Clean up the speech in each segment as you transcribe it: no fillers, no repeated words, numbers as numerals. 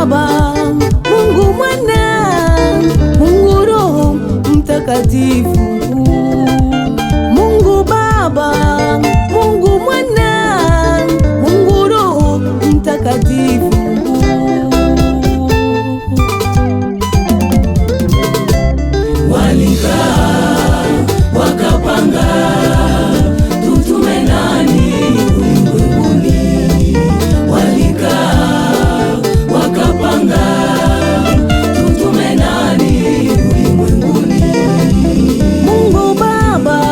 Baba, Mungu Mwana, Mungu Roho Mtakatifu. Mungu Baba, Mungu Mwana, Mungu Roho Mtakatifu. Walikaa wakapanga, tutume nani ulimwenguni? Walikaa wakapanga, tutume nani ulimwenguni? Mungu Baba,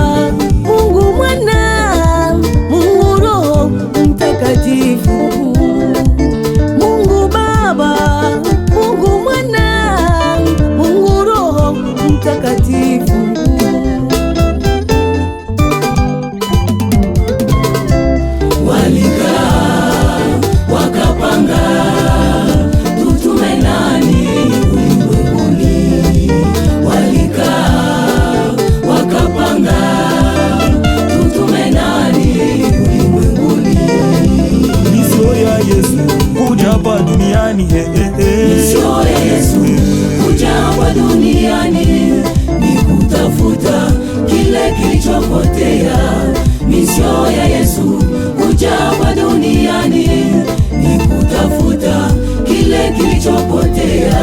Mungu Mwana, Mungu Roho Mtakatifu. Mungu Baba, Mungu Mwana, Mungu Roho Mtakatifu. Walikaa wakapanga, tutume nani ulimwenguni? Walikaa wakapanga, tutume nani ulimwenguni? Misio ya Yesu kuja hapa duniani, Misio ya Yesu kuja hapa duniani ni kutafuta kile kilichopotea. Misio ya Yesu kuja hapa duniani ni kutafuta kile kilichopotea.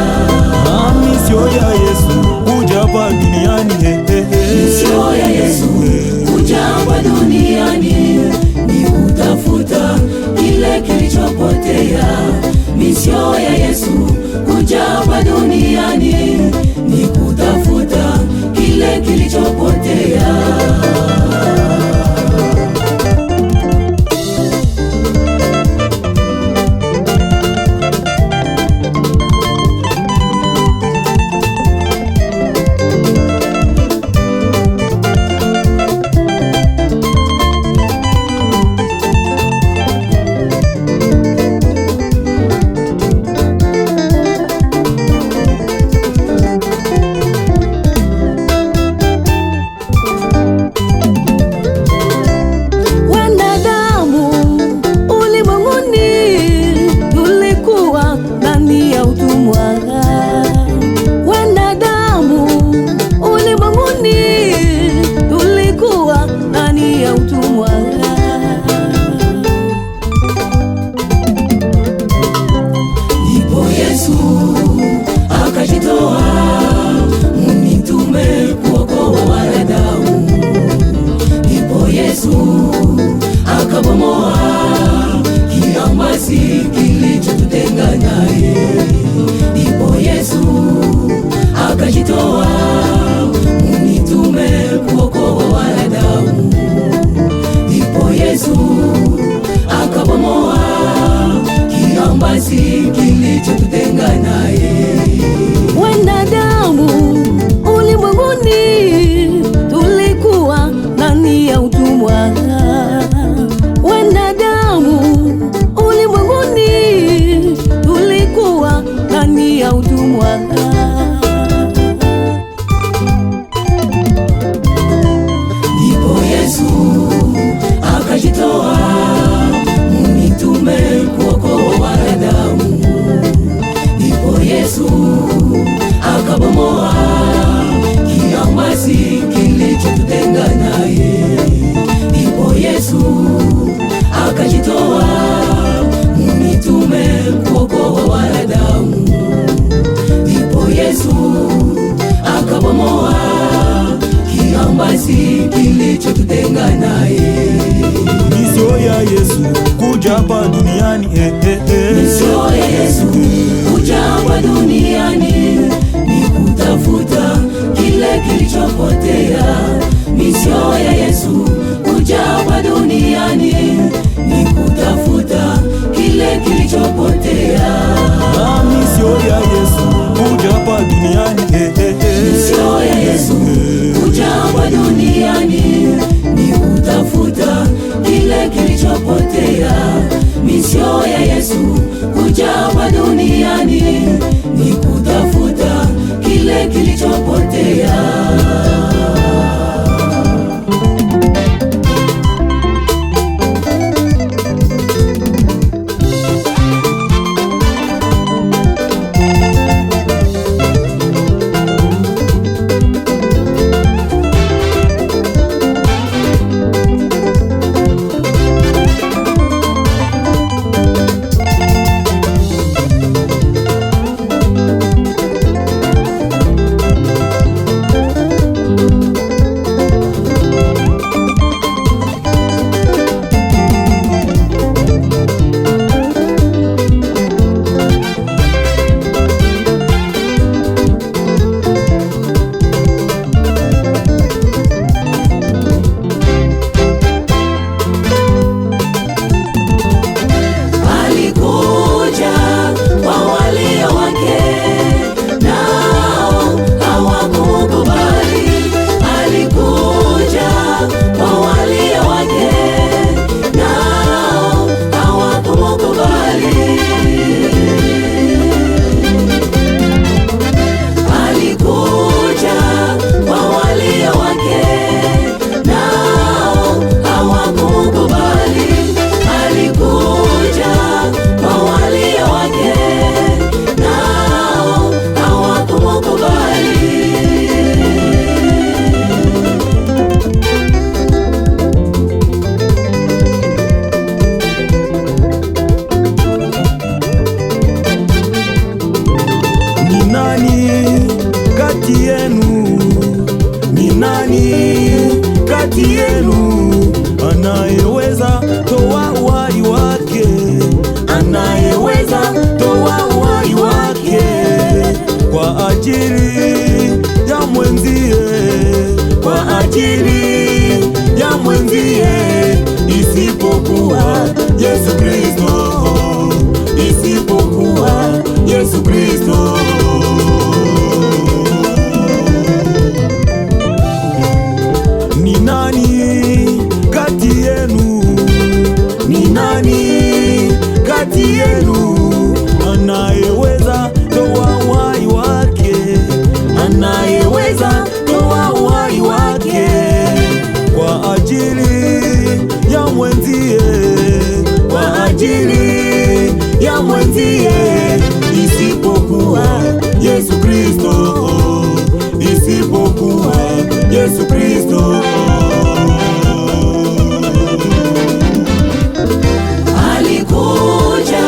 misio ya Yesu kuja hapa duniani, Misio ya Yesu kuja hapa duniani ni kutafuta kile kilichopotea. Misio ya Yesu kuja hapa duniani ni kutafuta kile kilichopotea. Akajitoa unitume kuokoa wanadamu. Ndipo Yesu akabomoa kiambazi kilichotutenga naye. Wanadamu ulimwenguni tulikuwa ndani ya utumwa. Wanadamu ulimwenguni tulikuwa ndani ya utumwa. Ndipo Yesu akajitoa unitume kuokoa wanadamu. Ndipo Yesu akabomoa kiambazi kilichotutenga naye. Ndipo Yesu akajitoa unitume kuokoa wanadamu. Ndipo Yesu akabomoa kiambazi kilichotutenga naye. misio ya Yesu kuja hapa duniani, Misio ya Yesu kuja hapa duniani ni kutafuta kile kilichopotea. Misio ya Yesu kuja hapa duniani ni kutafuta kile kilichopotea. misio ya Yesu kuja hapa duniani, Misio ya Yesu kuja hapa duniani ni kutafuta kile kilichopotea. Misio ya Yesu kuja hapa duniani ni kutafuta kile kilichopotea. Yesu Kristo. Ni nani kati yenu, ni nani kati yenu anayeweza toa uhai wake, anayeweza toa uhai wake kwa ajili ya mwenzie, kwa ajili ya mwenzie, isipokuwa Yesu Kristo, isipokuwa Yesu Kristo. Alikuja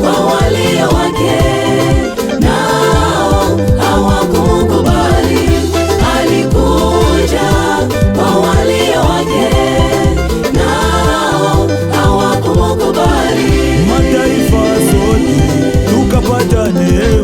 kwa walio wake, nao hawakumkubali. Alikuja kwa walio wake, nao hawakumkubali. Mataifa sote tukapata neema,